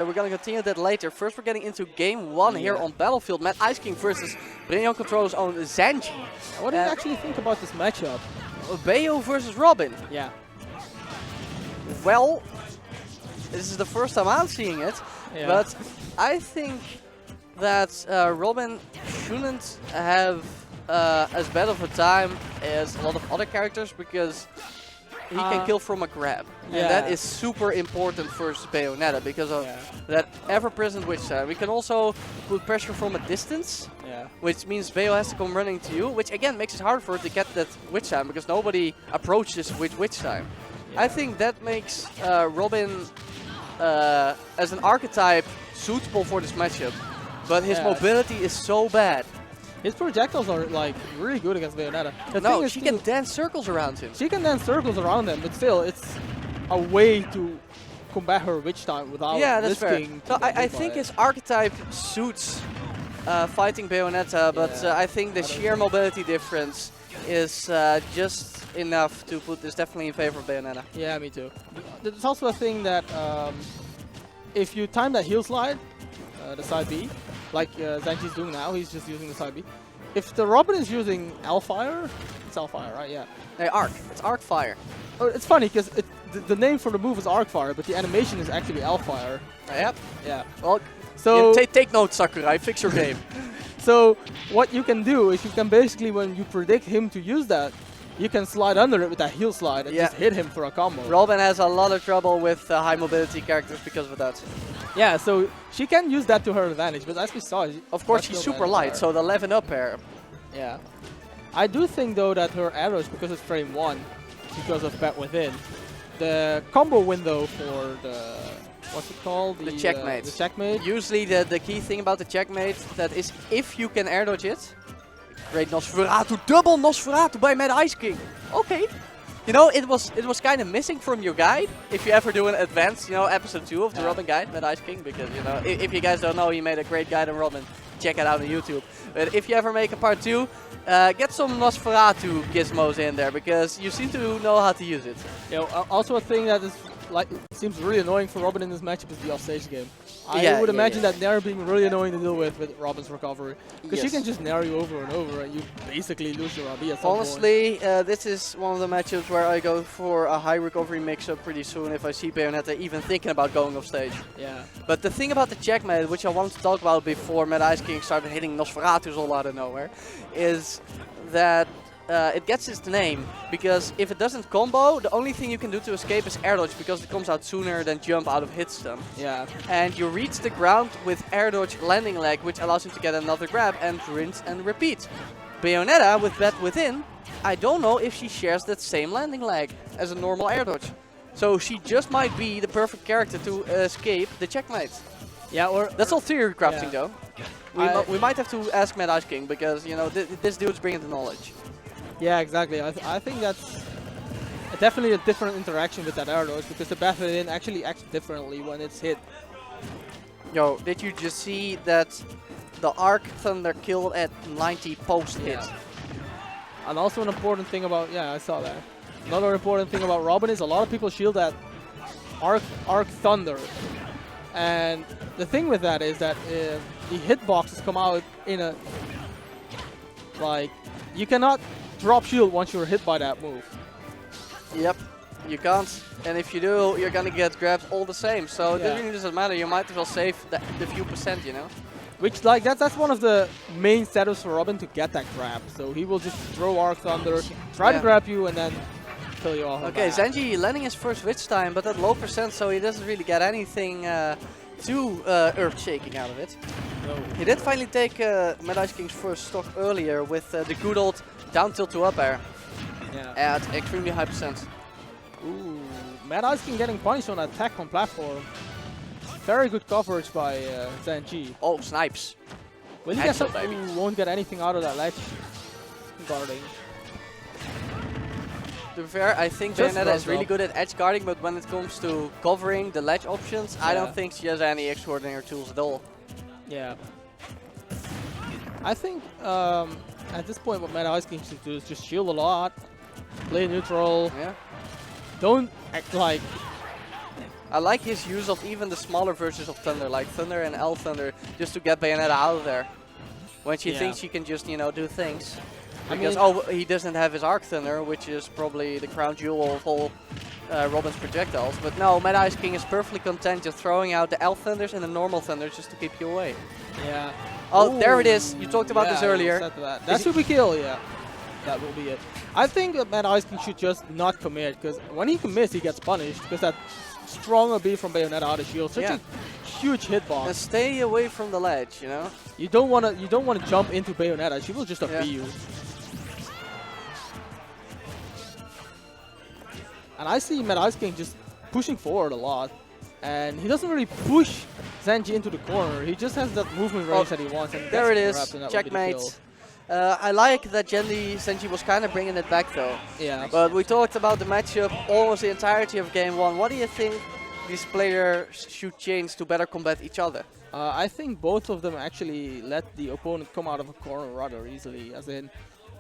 We're going to continue that later. First, we're getting into game 1 here on Battlefield. Mad Ice King versus Brilliant Controller's own ZantG. What do you actually think about this matchup? Bayo versus Robin. Yeah. Well, this is the first time I'm seeing it, but I think that Robin shouldn't have as bad of a time as a lot of other characters because he can kill from a grab. And that is super important versus Bayonetta because of that ever-present witch time. We can also put pressure from a distance, which means Bayo has to come running to you, which again makes it harder for her to get that witch time because nobody approaches with witch time. I think that makes Robin as an archetype suitable for this matchup, but his mobility is so bad. His projectiles are like really good against Bayonetta. No, she can dance circles around him. She can dance circles around him, but still, it's a way to combat her witch time without risking. So I think his archetype suits fighting Bayonetta, but I think the sheer mobility difference is just enough to put this definitely in favor of Bayonetta. Yeah, me too. There's also a thing that if you time that heel slide, the side B, like ZantG's doing now, he's just using the side B. If the Robin is using L-Fire, it's L-Fire, right? Yeah. Arc. It's Arc Fire. Oh, it's funny because the name for the move is Arc Fire, but the animation is actually L-Fire. Yep. Yeah. Well, so take notes, Sakurai. Fix your game. So what you can do is you can basically, when you predict him to use that, you can slide under it with that heel slide and just hit him for a combo. Robin has a lot of trouble with high mobility characters because of that. Yeah, so she can use that to her advantage, but as we saw, of course she's super light, so the 11 up air. Yeah. I do think though that her arrows, because it's frame 1, because of Bat Within, the combo window for the, what's it called? The checkmate. The checkmate. Usually the key thing about the checkmate, that is if you can air dodge it. Great Nosferatu, double Nosferatu by Mad Ice King. Okay. You know, it was kind of missing from your guide. If you ever do an advanced, you know, episode 2 of the Robin guide, Mad Ice King, because, you know, if you guys don't know, he made a great guide on Robin. Check it out on YouTube. But if you ever make a part 2, get some Nosferatu gizmos in there, because you seem to know how to use it. Yeah, also a thing that is like seems really annoying for Robin in this matchup is the offstage game. I would imagine that Nair being really annoying to deal with Robin's recovery. Because she can just Nair you over and over and you basically lose your RB at some Honestly, this is one of the matchups where I go for a high recovery mix-up pretty soon if I see Bayonetta even thinking about going off stage. Yeah. But the thing about the checkmate, which I wanted to talk about before Mad Ice King started hitting Nosferatus all out of nowhere, is that it gets its name, because if it doesn't combo, the only thing you can do to escape is air dodge, because it comes out sooner than jump out of hit stun. Yeah. And you reach the ground with air dodge landing leg, which allows you to get another grab and rinse and repeat. Bayonetta with Bat Within, I don't know if she shares that same landing leg as a normal air dodge. So she just might be the perfect character to escape the checkmate. Yeah, or that's all theory crafting though. We might have to ask Mad Ice King, because, you know, this dude's bringing the knowledge. Yeah, exactly. I think that's definitely a different interaction with that air dodge, because the Bat Within actually acts differently when it's hit. Yo, did you just see that the Arc Thunder killed at 90 post hit? And also an important thing about, I saw that. Another important thing about Robin is a lot of people shield that Arc Thunder. And the thing with that is that if the hitboxes come out in a, like, you cannot drop shield once you're hit by that move. Yep, you can't. And if you do, you're gonna get grabbed all the same. So it really doesn't matter. You might as well save the few percent, you know. Which, like, that's one of the main setups for Robin to get that grab. So he will just throw Arc Thunder, try to grab you, and then kill you off. Okay, ZantG landing his first witch time, but at low percent, so he doesn't really get anything too earth-shaking out of it. No. He did finally take Mad Ice King's first stock earlier with the good old down tilt to up air at extremely high percent. Ooh, Mad Ice King getting punished on attack on platform. Very good coverage by ZantG. Oh, snipes. Will he get some? Ooh, won't get anything out of that ledge guarding. To be fair, I think Bayonetta is really good at edge guarding, but when it comes to covering the ledge options, I don't think she has any extraordinary tools at all. Yeah. I think at this point what Mad Ice King should do is just shield a lot, play neutral. Yeah. Don't act like I like his use of even the smaller versions of Thunder, like Thunder and L Thunder, just to get Bayonetta out of there. When she thinks she can just, you know, do things. Because, he doesn't have his Arc Thunder, which is probably the crown jewel of all Robin's projectiles. But no, Mad Ice King is perfectly content just throwing out the L Thunders and the normal Thunders just to keep you away. Yeah. Oh, there it is. You talked about this earlier. That should be kill, yeah. That will be it. I think that Mad Ice King should just not commit, because when he commits, he gets punished, because that stronger B from Bayonetta out of shield, such a huge hitbox. And stay away from the ledge, you know. You don't want to jump into Bayonetta. She will just FB you. And I see Mad Ice King just pushing forward a lot, and he doesn't really push ZantG into the corner. He just has that movement range that he wants. And there it is, checkmate. I like that ZantG was kind of bringing it back though. Yeah. But we talked about the matchup almost the entirety of game one. What do you think these players should change to better combat each other? I think both of them actually let the opponent come out of a corner rather easily. As in,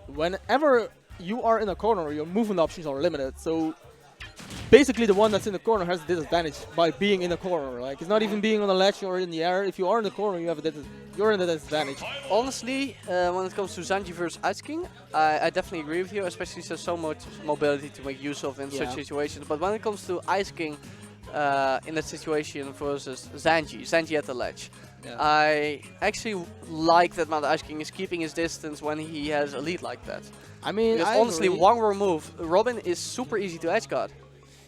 whenever you are in a corner, your movement options are limited. So basically the one that's in the corner has a disadvantage by being in the corner. Like, it's not even being on the ledge or in the air. If you are in the corner, you're in the disadvantage. Honestly, when it comes to ZantG versus Ice King, I definitely agree with you, especially there's so much mobility to make use of in such situations. But when it comes to Ice King in that situation versus ZantG at the ledge, I actually like that Mad Ice King is keeping his distance when he has a lead like that. I mean, because honestly, one more move, Robin is super easy to edge guard.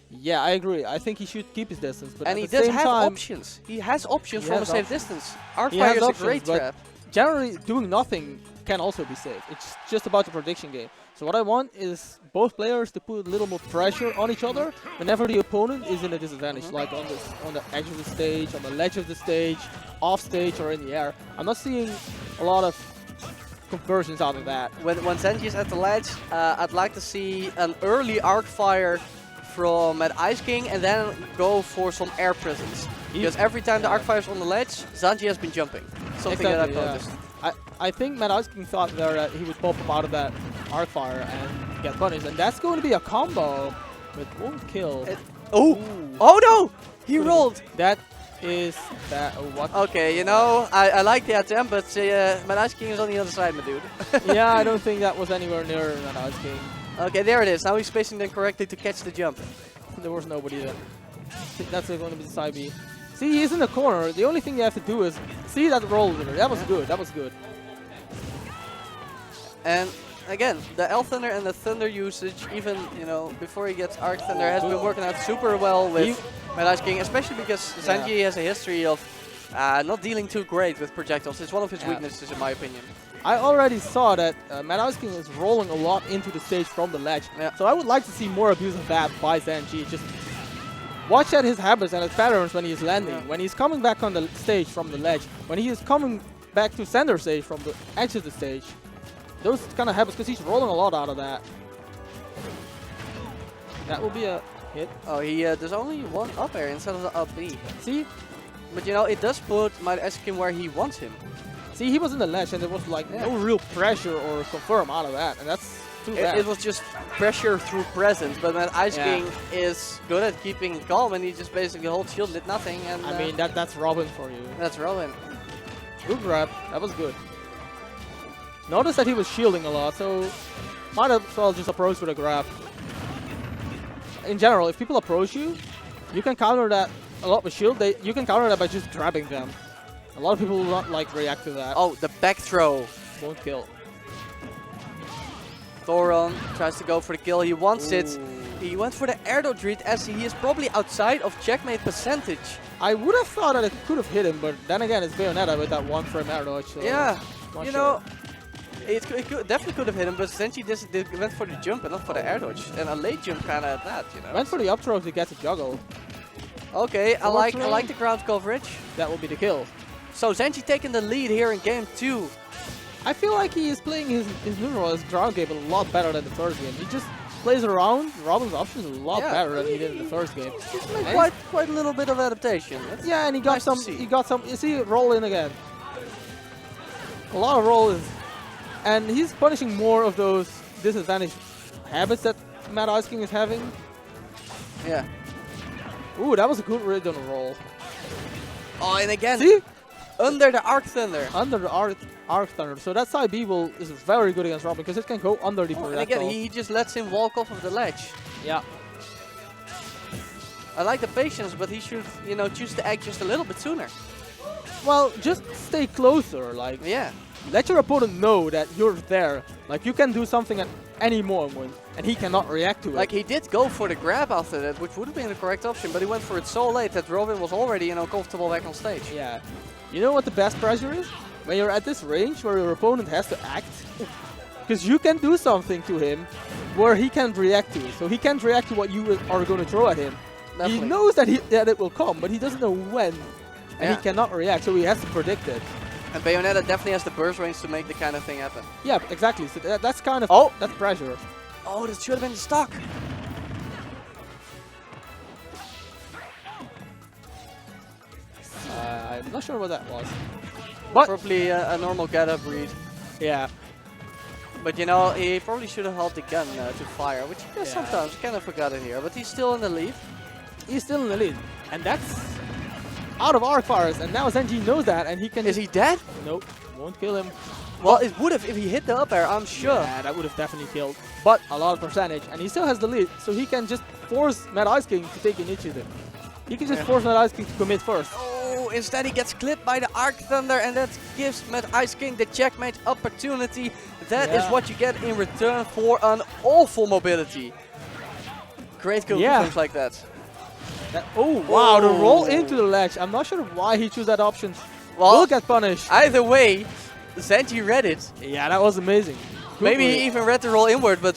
Yeah, I agree. I think he should keep his distance. But and he at the does same have time, options. He has options from a safe distance. Arcfire is a great trap. Generally, doing nothing can also be safe. It's just about the prediction game. So what I want is both players to put a little more pressure on each other whenever the opponent is in a disadvantage, like on the edge of the stage, on the ledge of the stage, off stage, or in the air. I'm not seeing a lot of conversions out of that. When ZantG is at the ledge, I'd like to see an early Arcfire from Mad Ice King and then go for some air presence. Because every time the Arcfire is on the ledge, ZantG has been jumping. Something that I've noticed. I think Mad Ice King thought there that he would pop up out of that Arcfire and get punished. And that's going to be a combo, but won't kill. Oh no! He rolled! That is that. What? Okay, you know, I like the attempt, but Mad Ice King is on the other side, my dude. Yeah, I don't think that was anywhere near Mad Ice King. Okay, there it is. Now he's spacing them correctly to catch the jump. There was nobody there. That's going to be the side B. See, he's in the corner. The only thing you have to do is see that roll there. That was good. That was good. And again, the L Thunder and the Thunder usage, even before he gets Arc Thunder, has been working out super well with Mad Ice King, especially because ZantG has a history of not dealing too great with projectiles. It's one of his weaknesses, in my opinion. I already saw that Mad Ice King is rolling a lot into the stage from the ledge. So I would like to see more abuse of that by ZantG. Just watch at his habits and his patterns when he is landing. When he's coming back on the stage from the ledge. When he is coming back to center stage from the edge of the stage. Those kind of habits, because he's rolling a lot out of that. That will be a hit. Oh, there's only one up air instead of the up B. See? But it does put Mad Ice King where he wants him. See, he was in the ledge and there was like no real pressure or confirm out of that, and that's too bad. It was just pressure through presence, but Mad Ice King is good at keeping calm, and he just basically holds shield, did nothing. And I mean, that's Robin for you. That's Robin. Good grab. That was good. Notice that he was shielding a lot, so might as well just approach with a grab. In general, if people approach you, you can counter that a lot with shield. You can counter that by just grabbing them. A lot of people will not react to that. Oh, the back throw. Won't kill. Thoron tries to go for the kill. He wants it. He went for the air dodge read as he is probably outside of checkmate percentage. I would have thought that it could have hit him, but then again, it's Bayonetta with that one frame air dodge. So yeah, it definitely could have hit him, but ZantG went for the jump and not for the air dodge. And a late jump kind of at that, Went for the up throw to get the juggle. Okay, I like the ground coverage. That will be the kill. So ZantG taking the lead here in game 2. I feel like he is playing his neutral, his ground game a lot better than the first game. He just plays around Robin's options a lot better than he did in the first game. He's made quite a little bit of adaptation. Yeah, and he got some. You see, roll in again. A lot of roll in, and he's punishing more of those disadvantaged habits that Mad Ice King is having. Yeah. Ooh, that was a good read on the roll. Oh, and again, See? under the Arc Thunder. Under the Arc Thunder. So that side B is very good against Robin because it can go under the projectile. And again, he just lets him walk off of the ledge. Yeah. I like the patience, but he should, you know, choose to act just a little bit sooner. Well, just stay closer. Like, yeah. Let your opponent know that you're there. Like, you can do something at any moment, and he cannot react to it. Like, he did go for the grab after that, which would have been the correct option, but he went for it so late that Robin was already, you know, comfortable back on stage. Yeah. You know what the best pressure is? When you're at this range where your opponent has to act. Because you can do something to him where he can't react to it. So he can't react to what you are going to throw at him. Definitely. He knows that it will come, but he doesn't know when. And he cannot react, so he has to predict it. And Bayonetta definitely has the burst range to make the kind of thing happen. Yeah, exactly. So that's kind of that's pressure. Oh, that should have been stuck. I'm not sure what that was. But probably a normal get-up read. Yeah. But you know, he probably should have held the gun to fire, which he does sometimes. Kind of forgot it here, but he's still in the lead. He's still in the lead. And that's out of arc fires, and now ZantG knows that, and he can... Is he dead? Nope, won't kill him. Well, it would have if he hit the up air, I'm sure. Yeah, that would have definitely killed. But a lot of percentage, and he still has the lead, so he can just force Mad Ice King to take initiative. He can just force Mad Ice King to commit first. Oh, instead he gets clipped by the Arc Thunder, and that gives Mad Ice King the checkmate opportunity. That is what you get in return for an awful mobility. Great kill things like that. Oh, wow, the roll into the ledge. I'm not sure why he chose that option. Well, will get punished. Either way, ZantG read it. Yeah, that was amazing. Maybe he even read the roll inward, but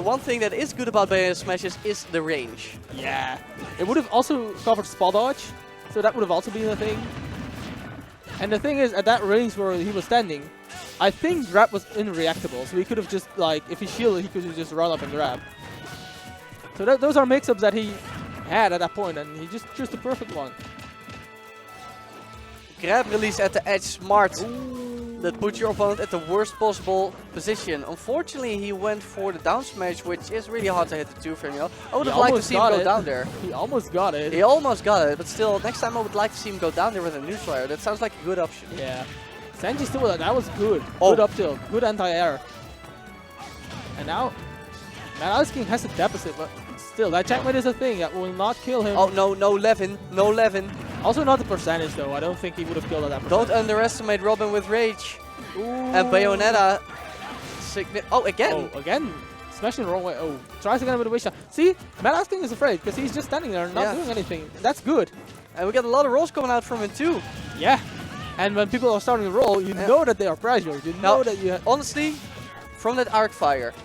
one thing that is good about Bayonetta smashes is the range. Yeah. It would have also covered spot dodge, so that would have also been a thing. And the thing is, at that range where he was standing, I think grab was unreactable, so he could have just, like, if he shielded, he could have just run up and grab. So those are mix-ups that he had at that point, and he just chose the perfect one. Grab release at the edge, smart. That puts your opponent at the worst possible position. Unfortunately, he went for the down smash, which is really hard to hit the 2-frame. You know? I would have liked to see him go down there. He almost got it. He almost got it, but still, next time I would like to see him go down there with a neutral air. That sounds like a good option. Yeah. ZantG still, that was good. Good up tilt, good anti-air. And now, Mad Ice King has a deficit, but still, that checkmate is a thing that will not kill him. Oh, no, no Levin, no Levin. Also not the percentage though, I don't think he would have killed at that percentage. Don't underestimate Robin with rage. Ooh. And Bayonetta. Again. Oh, again. Smashing the wrong way. Oh, tries again with a wish shot. See, Mad Ice King is afraid because he's just standing there not doing anything. That's good. And we got a lot of rolls coming out from him too. Yeah. And when people are starting to roll, you know that they are pressured. You know that you honestly, from that arc fire,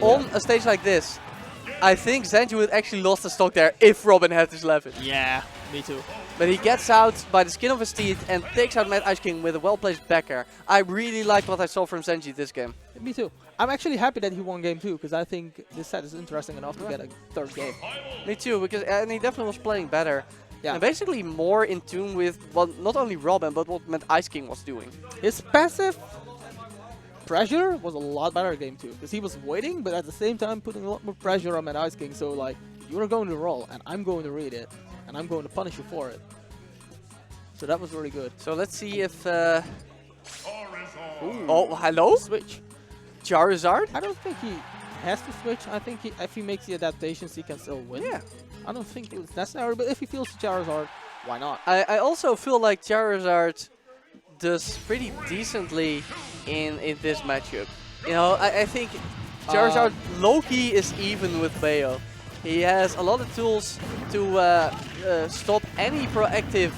on a stage like this, I think ZantG would actually lost the stock there if Robin had this Levin. Yeah, me too. But he gets out by the skin of his teeth and takes out Mad Ice King with a well-placed back air. I really liked what I saw from ZantG this game. Me too. I'm actually happy that he won game 2 because I think this set is interesting enough to get a third game. Me too, because and he definitely was playing better. Yeah. And basically more in tune with what not only Robin, but what Mad Ice King was doing. His passive pressure was a lot better in game 2 because he was waiting, but at the same time putting a lot more pressure on Mad Ice King. So like, you're going to roll, and I'm going to read it, and I'm going to punish you for it. So that was really good. So let's see if... Oh, hello? Switch. Charizard? I don't think he has to switch. I think if he makes the adaptations, he can still win. Yeah. I don't think it's necessary, but if he feels Charizard, why not? I also feel like Charizard does pretty decently in this matchup. You know, I think Charizard low-key is even with Bayo. He has a lot of tools to stop any proactive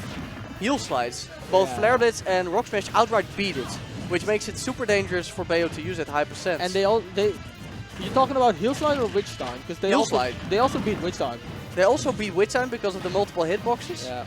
heal slides. Both Flare Blitz and Rock Smash outright beat it, which makes it super dangerous for Bayo to use at high percent. And you're talking about heal slide or witch time? Because they also beat witch time. They also beat witch time because of the multiple hitboxes. Yeah.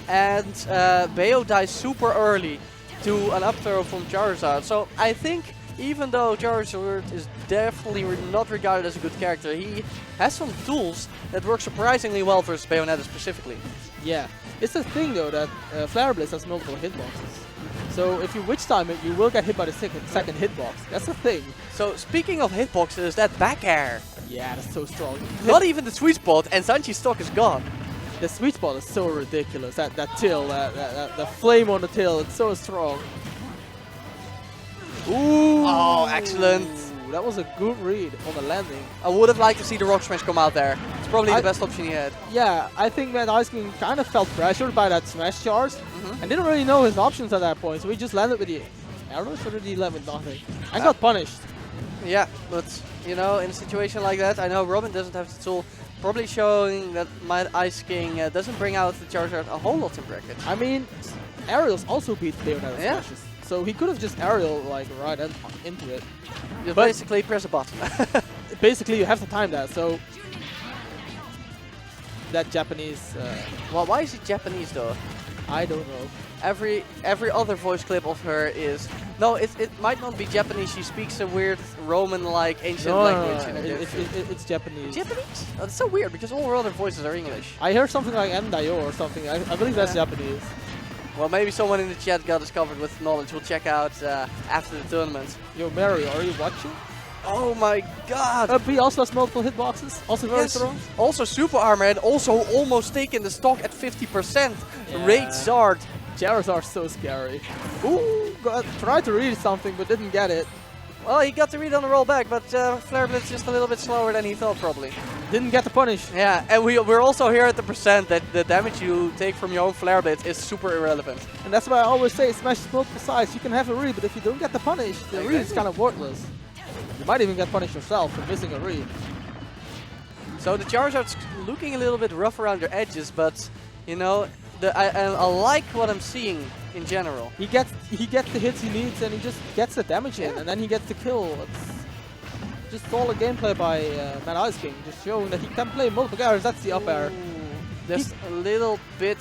And Bayo dies super early to an up throw from Charizard. So I think even though Charizard is definitely not regarded as a good character, he has some tools that work surprisingly well versus Bayonetta specifically. Yeah. It's the thing though that Flare Blitz has multiple hitboxes. So if you witch time it, you will get hit by the second hitbox. That's the thing. So speaking of hitboxes, that back air. Yeah, that's so strong. Not even the sweet spot, and ZantG's stock is gone. the sweet spot is so ridiculous. That tail, the flame on the tail, it's so strong. Ooh! Oh, excellent. That was a good read on the landing. I would have liked to see the Rock Smash come out there. It's probably the best option he had. Yeah, I think Mad Ice King kind of felt pressured by that Smash charge and didn't really know his options at that point, so he just landed with the arrows, or did he land with nothing? And got punished. Yeah, but you know, in a situation like that, I know Robin doesn't have the tool. Probably showing that Mad Ice King doesn't bring out the Charizard a whole lot in bracket. I mean, aerials also beat Bayonetta smashes. So he could have just aerial like right into it. Just basically press a button. Basically, you have to time that. So that Japanese. Well, why is it Japanese though? I don't know. Every other voice clip of her is no. It might not be Japanese. She speaks a weird Roman-like ancient language. It's Japanese. Japanese? Oh, that's so weird because all her other voices are English. I heard something like Endayo or something. I believe that's Japanese. Well, maybe someone in the chat got us covered with knowledge. We'll check out after the tournament. Yo, Mario, are you watching? Oh my god! He also has multiple hitboxes, also very strong. Also super armor and also almost taking the stock at 50%. Yeah. Charizard. Charizard's so scary. Ooh, tried to read something but didn't get it. Well, he got the read on the rollback, but Flare Blitz just a little bit slower than he thought probably. Didn't get the punish. Yeah, and we're also here at the percent that the damage you take from your own Flare Blitz is super irrelevant. And that's why I always say Smash is multiple sides. You can have a read, but if you don't get the punish, the read is kind of worthless. You might even get punished yourself for missing a read. So the Charizard's looking a little bit rough around the edges, but you know, I like what I'm seeing in general. He gets the hits he needs and he just gets the damage in, and then he gets the kill. It's just all a gameplay by Mad Ice King, just showing that he can play multiple characters. That's the up air. Just a little bit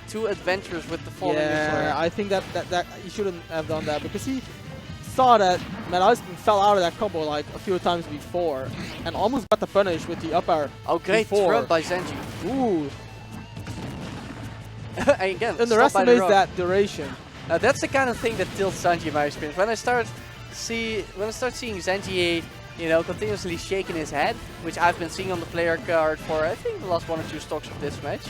too adventurous with the falling. Yeah, I think that he shouldn't have done that because he saw that Mad Ice King fell out of that combo like a few times before and almost got the punish with the up air. Oh, great throw by ZantG. Ooh. And again, underestimates that duration. That's the kind of thing that tilts ZantG in my experience. When I start seeing ZantG, you know, continuously shaking his head, which I've been seeing on the player card for I think the last 1 or 2 stocks of this match,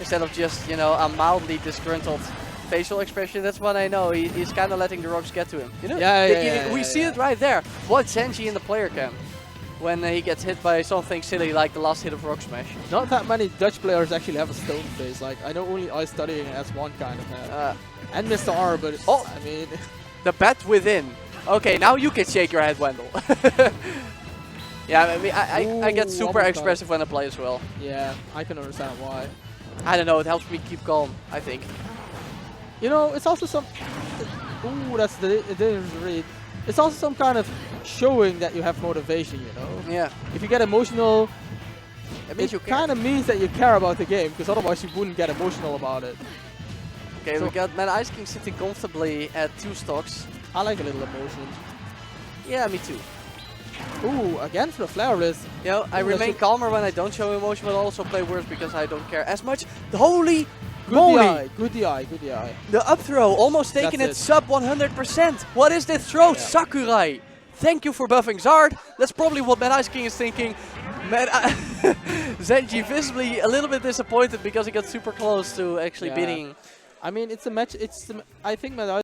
instead of just, you know, a mildly disgruntled facial expression, that's when I know he's kind of letting the rocks get to him. You know? We see it right there. What ZantG in the player cam when he gets hit by something silly like the last hit of Rock Smash. Not that many Dutch players actually have a stone face. Like, I know only I studying as one kind of have. And Mr. R, but I mean... The bat within. Okay, now you can shake your head, Wendell. Yeah, I mean, I get super expressive when I play as well. Yeah, I can understand why. I don't know, it helps me keep calm, I think. You know, it's also some... Ooh, that's the dangerous read. It's also some kind of showing that you have motivation, you know? Yeah. If you get emotional, it kind of means that you care about the game, because otherwise you wouldn't get emotional about it. Okay, so we got Mad Ice King sitting comfortably at 2 stocks. I like a little emotion. Yeah, me too. Ooh, again for the Flare Blitz. You know, I remain calmer when I don't show emotion, but also play worse because I don't care as much. Holy moly! Good DI, good DI. The up throw, almost taking it sub 100%. What is this throw? Yeah. Sakurai! Thank you for buffing Zard. That's probably what Mad Ice King is thinking. ZantG visibly a little bit disappointed because he got super close to actually beating. I mean, it's a match. I think Mad Ice